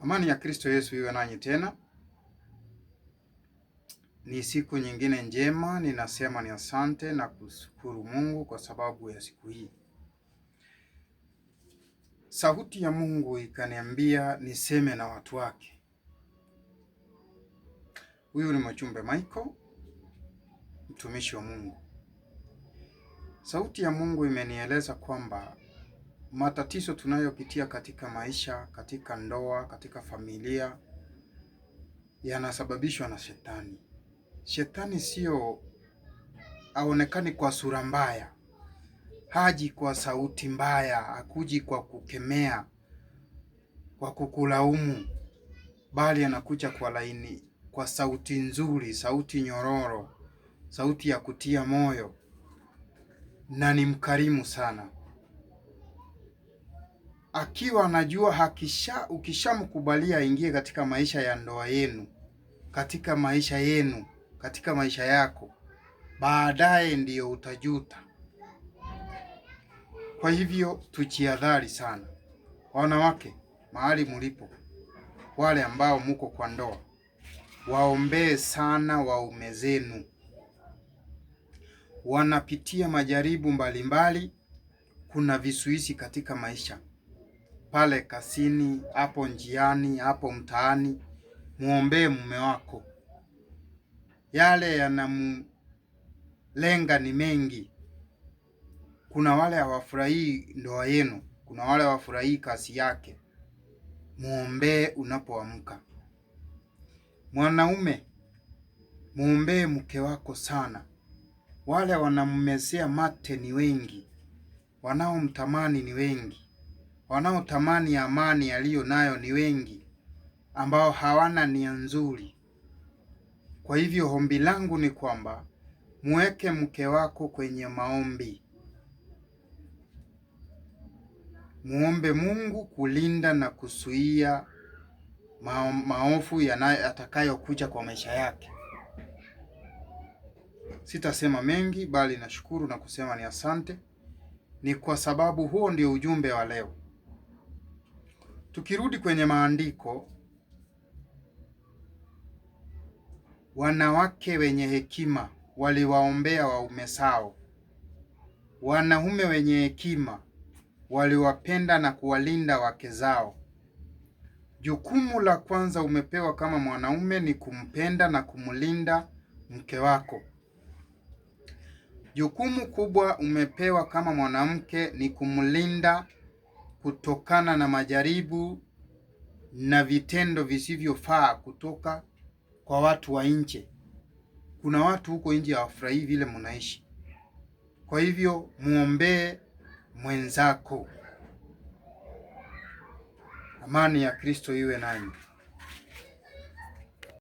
Amani ya Kristo Yesu iwe nanyi tena. Ni siku nyingine njema, ninasema ni asante na kushukuru Mungu kwa sababu ya siku hii. Sauti ya Mungu ikaniambia niseme na watu wake. Huyu ni Mchumbe Michael, mtumishi wa Mungu. Sauti ya Mungu imenieleza kwamba matatizo tunayopitia katika maisha, katika ndoa, katika familia yanasababishwa na Shetani. Shetani sio aonekani kwa sura mbaya, haji kwa sauti mbaya, hakuji kwa kukemea, kwa kukulaumu, bali anakuja kwa laini, kwa sauti nzuri, sauti nyororo, sauti ya kutia moyo, na ni mkarimu sana. Akiwa anajua ukishamkubalia aingie katika maisha ya ndoa yenu, katika maisha yenu, katika maisha yako, baadaye ndiyo utajuta. Kwa hivyo tujiadhari sana. Wanawake, mahali mlipo, wale ambao muko kwa ndoa, waombee sana waume zenu. Wanapitia majaribu mbalimbali. Kuna visuisi katika maisha, pale kasini, hapo njiani, hapo mtaani. Muombee mume wako. Yale yanamlenga ni mengi. Kuna wale hawafurahii ndoa yenu, kuna wale hawafurahii kazi yake. Muombee unapoamka. Mwanaume, muombee mke wako sana. Wale wanammezea mate ni wengi, wanaomtamani ni wengi, wanaotamani amani aliyo nayo ni wengi, ambao hawana nia nzuri. Kwa hivyo ombi langu ni kwamba muweke mke wako kwenye maombi. Muombe Mungu kulinda na kuzuia maovu yatakayokuja kwa maisha yake. Sitasema mengi, bali nashukuru na kusema ni asante. Ni kwa sababu huo ndio ujumbe wa leo. Tukirudi kwenye maandiko, wanawake wenye hekima waliwaombea waume zao. Wanaume wenye hekima waliwapenda na kuwalinda wake zao. Jukumu la kwanza umepewa kama mwanaume ni kumpenda na kumlinda mke wako. Jukumu kubwa umepewa kama mwanamke ni kumlinda kutokana na majaribu na vitendo visivyofaa kutoka kwa watu wa nje. Kuna watu huko nje hawafurahii vile mnaishi. Kwa hivyo muombee mwenzako. Amani ya Kristo iwe nanyi.